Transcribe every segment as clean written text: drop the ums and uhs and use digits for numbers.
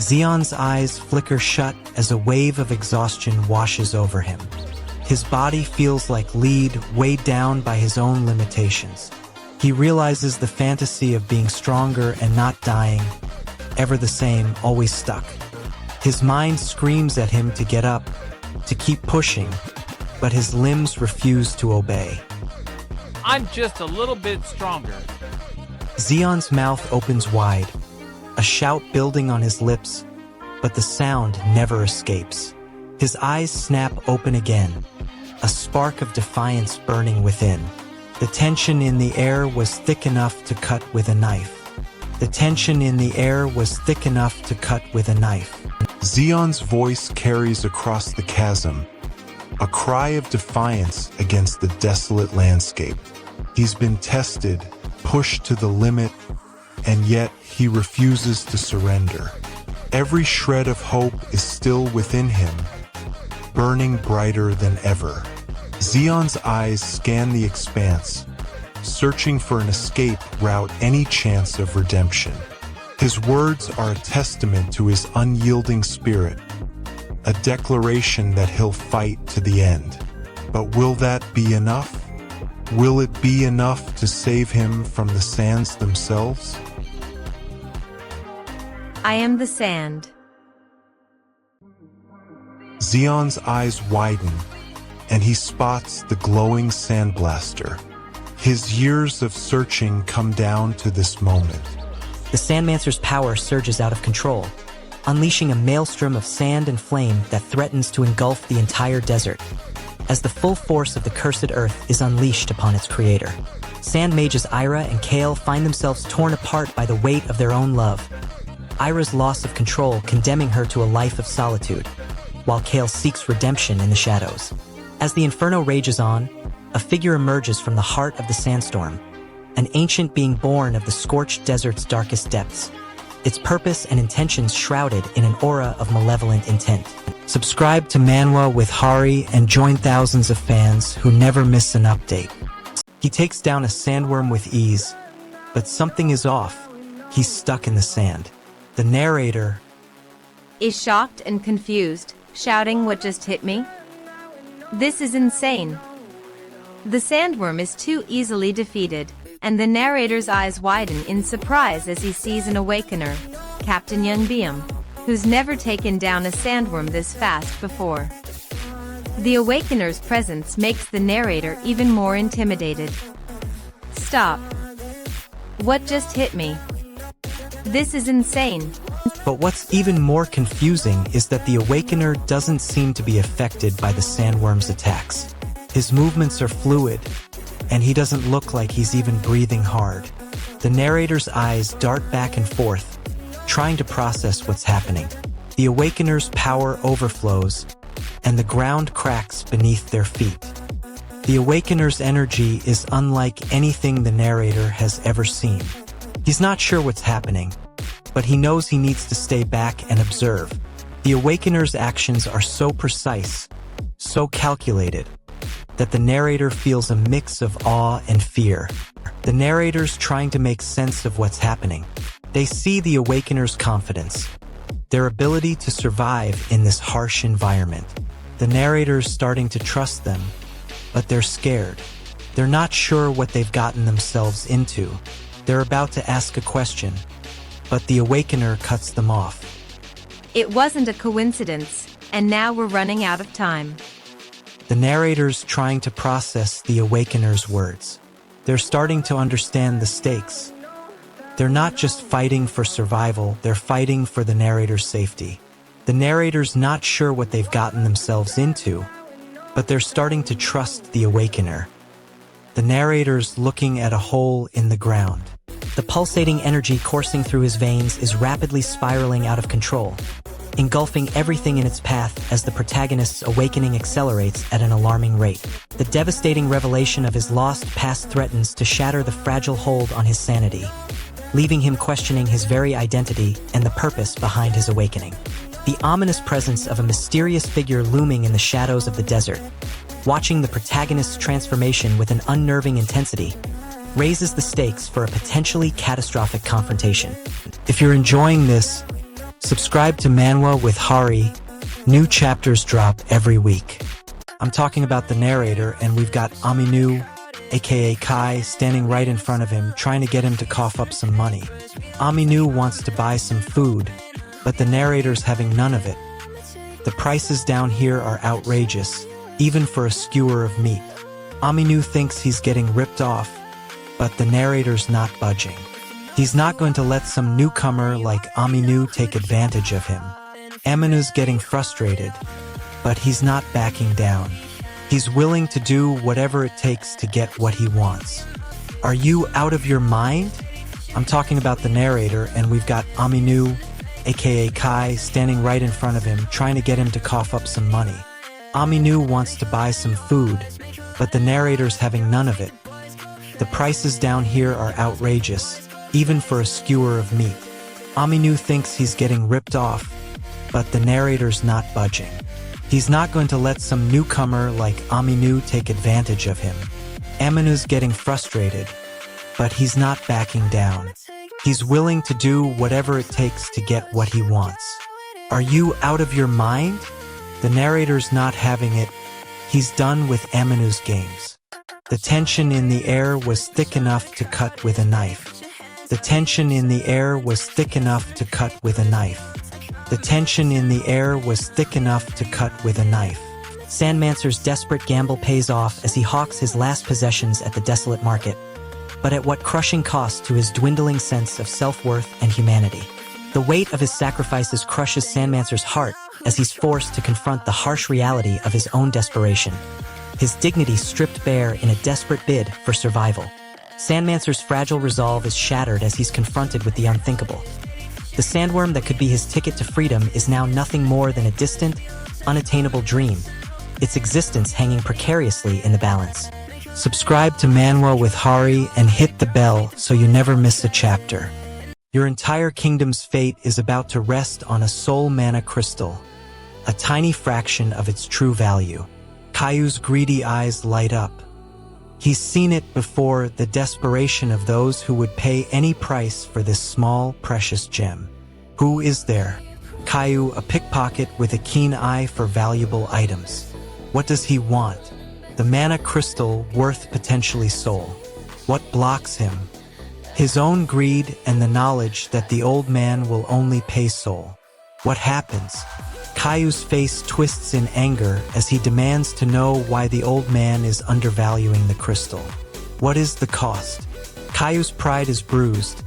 Xion's eyes flicker shut as a wave of exhaustion washes over him. His body feels like lead, weighed down by his own limitations. He realizes the fantasy of being stronger and not dying, ever the same, always stuck. His mind screams at him to get up, to keep pushing, but his limbs refuse to obey. I'm just a little bit stronger. Xion's mouth opens wide, a shout building on his lips, but the sound never escapes. His eyes snap open again, a spark of defiance burning within. The tension in the air was thick enough to cut with a knife. The tension in the air was thick enough to cut with a knife. Xion's voice carries across the chasm, a cry of defiance against the desolate landscape. He's been tested, pushed to the limit, and yet he refuses to surrender. Every shred of hope is still within him, burning brighter than ever. Xion's eyes scan the expanse, searching for an escape route, any chance of redemption. His words are a testament to his unyielding spirit, a declaration that he'll fight to the end. But will that be enough? Will it be enough to save him from the sands themselves? I am the sand. Xion's eyes widen, and he spots the glowing sandblaster. His years of searching come down to this moment. The Sandmancer's power surges out of control, unleashing a maelstrom of sand and flame that threatens to engulf the entire desert. As the full force of the cursed earth is unleashed upon its creator, Sand Mages Ira and Kale find themselves torn apart by the weight of their own love. Ira's loss of control condemning her to a life of solitude, while Kale seeks redemption in the shadows. As the inferno rages on, a figure emerges from the heart of the sandstorm, an ancient being born of the scorched desert's darkest depths, its purpose and intentions shrouded in an aura of malevolent intent. Subscribe to Manwa with Hari and join thousands of fans who never miss an update. He takes down a sandworm with ease, but something is off. He's stuck in the sand. The narrator Is shocked and confused, shouting, "What just hit me? This is insane." The sandworm is too easily defeated, and the narrator's eyes widen in surprise as he sees an awakener, Captain Youngbeam, who's never taken down a sandworm this fast before. The awakener's presence makes the narrator even more intimidated. Stop. What just hit me? This is insane. But what's even more confusing is that the Awakener doesn't seem to be affected by the sandworm's attacks. His movements are fluid, and he doesn't look like he's even breathing hard. The narrator's eyes dart back and forth, trying to process what's happening. The Awakener's power overflows, and the ground cracks beneath their feet. The Awakener's energy is unlike anything the narrator has ever seen. He's not sure what's happening, but he knows he needs to stay back and observe. The Awakener's actions are so precise, so calculated, that the narrator feels a mix of awe and fear. The narrator's trying to make sense of what's happening. They see the Awakener's confidence, their ability to survive in this harsh environment. The narrator's starting to trust them, but they're scared. They're not sure what they've gotten themselves into. They're about to ask a question, but the Awakener cuts them off. It wasn't a coincidence, and now we're running out of time. The narrator's trying to process the Awakener's words. They're starting to understand the stakes. They're not just fighting for survival, they're fighting for the narrator's safety. The narrator's not sure what they've gotten themselves into, but they're starting to trust the Awakener. The narrator's looking at a hole in the ground. The pulsating energy coursing through his veins is rapidly spiraling out of control, engulfing everything in its path as the protagonist's awakening accelerates at an alarming rate. The devastating revelation of his lost past threatens to shatter the fragile hold on his sanity, leaving him questioning his very identity and the purpose behind his awakening. The ominous presence of a mysterious figure looming in the shadows of the desert, watching the protagonist's transformation with an unnerving intensity, raises the stakes for a potentially catastrophic confrontation. If you're enjoying this, Subscribe to Manwa with Hari. New chapters drop every week. I'm talking about the narrator, and we've got Aminu, aka Kai, standing right in front of him, trying to get him to cough up some money. Aminu wants to buy some food, but the narrator's having none of it. The prices down here are outrageous, even for a skewer of meat. Aminu thinks he's getting ripped off, but the narrator's not budging. He's not going to let some newcomer like Aminu take advantage of him. Aminu's getting frustrated, but he's not backing down. He's willing to do whatever it takes to get what he wants. Are you out of your mind? I'm talking about the narrator, and we've got Aminu, aka Kai, standing right in front of him, trying to get him to cough up some money. Aminu wants to buy some food, but the narrator's having none of it. The prices down here are outrageous, even for a skewer of meat. Aminu thinks he's getting ripped off, but the narrator's not budging. He's not going to let some newcomer like Aminu take advantage of him. Aminu's getting frustrated, but he's not backing down. He's willing to do whatever it takes to get what he wants. Are you out of your mind? The narrator's not having it. He's done with Aminu's games. The tension in the air was thick enough to cut with a knife. The tension in the air was thick enough to cut with a knife. The tension in the air was thick enough to cut with a knife. Sandmancer's desperate gamble pays off as he hawks his last possessions at the desolate market, but at what crushing cost to his dwindling sense of self-worth and humanity. The weight of his sacrifices crushes Sandmancer's heart as he's forced to confront the harsh reality of his own desperation. His dignity stripped bare in a desperate bid for survival. Sandmancer's fragile resolve is shattered as he's confronted with the unthinkable. The sandworm that could be his ticket to freedom is now nothing more than a distant, unattainable dream, its existence hanging precariously in the balance. Subscribe to Manwa with Hari and hit the bell so you never miss a chapter. Your entire kingdom's fate is about to rest on a soul mana crystal, a tiny fraction of its true value. Kayu's greedy eyes light up. He's seen it before, the desperation of those who would pay any price for this small, precious gem. Who is there? Kayu, a pickpocket with a keen eye for valuable items. What does he want? The mana crystal worth potentially soul. What blocks him? His own greed and the knowledge that the old man will only pay soul. What happens? Kayu's face twists in anger as he demands to know why the old man is undervaluing the crystal. What is the cost? Kayu's pride is bruised,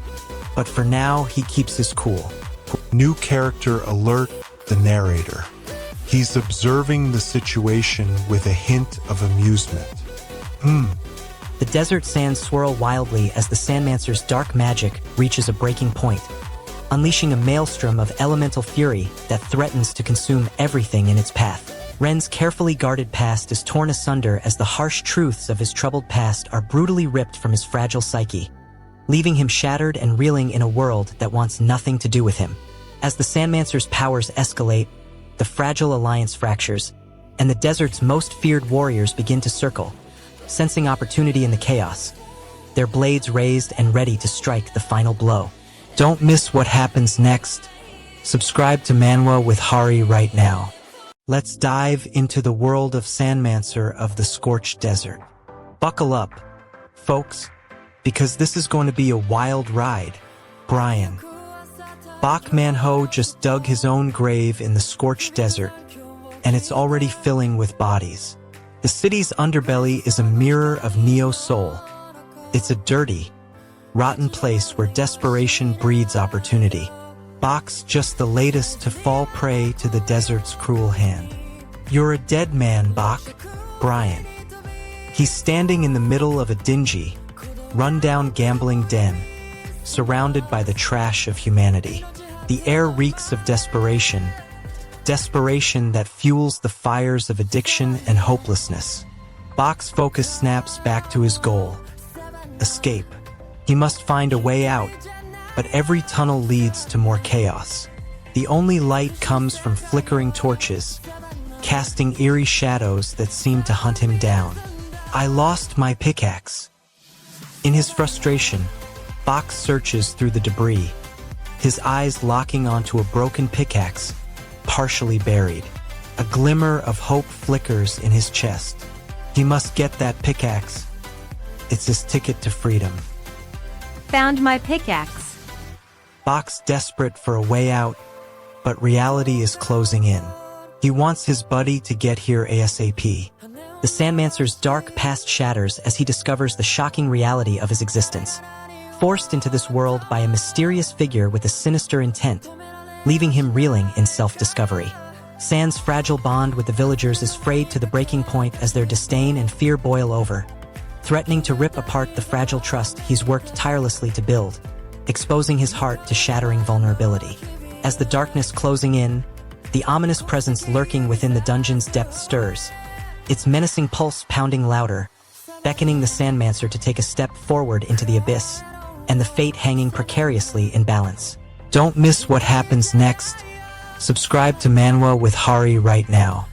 but for now he keeps his cool. New character alert, the narrator. He's observing the situation with a hint of amusement. The desert sands swirl wildly as the Sandmancer's dark magic reaches a breaking point, unleashing a maelstrom of elemental fury that threatens to consume everything in its path. Ren's carefully guarded past is torn asunder as the harsh truths of his troubled past are brutally ripped from his fragile psyche, leaving him shattered and reeling in a world that wants nothing to do with him. As the Sandmancer's powers escalate, the fragile alliance fractures, and the desert's most feared warriors begin to circle, sensing opportunity in the chaos, their blades raised and ready to strike the final blow. Don't miss what happens next. Subscribe to Manwa with Hari right now. Let's dive into the world of Sandmancer of the Scorched Desert. Buckle up, folks, because this is going to be a wild ride. Brian. Bak Manho just dug his own grave in the Scorched Desert, and it's already filling with bodies. The city's underbelly is a mirror of Neo Soul. It's a dirty, rotten place where desperation breeds opportunity. Bak's just the latest to fall prey to the desert's cruel hand. You're a dead man, Bak, Brian. He's standing in the middle of a dingy, run-down gambling den, surrounded by the trash of humanity. The air reeks of desperation, desperation that fuels the fires of addiction and hopelessness. Bak's focus snaps back to his goal: escape. He must find a way out, but every tunnel leads to more chaos. The only light comes from flickering torches, casting eerie shadows that seem to hunt him down. I lost my pickaxe. In his frustration, Bak searches through the debris, his eyes locking onto a broken pickaxe, partially buried. A glimmer of hope flickers in his chest. He must get that pickaxe. It's his ticket to freedom. Found my pickaxe. Bok's desperate for a way out, but reality is closing in. He wants his buddy to get here ASAP. The Sandmancer's dark past shatters as he discovers the shocking reality of his existence. Forced into this world by a mysterious figure with a sinister intent, leaving him reeling in self-discovery. Sand's fragile bond with the villagers is frayed to the breaking point as their disdain and fear boil over, threatening to rip apart the fragile trust he's worked tirelessly to build, exposing his heart to shattering vulnerability. As the darkness closing in, the ominous presence lurking within the dungeon's depth stirs, its menacing pulse pounding louder, beckoning the Sandmancer to take a step forward into the abyss, and the fate hanging precariously in balance. Don't miss what happens next. Subscribe to Manwa with Hari right now.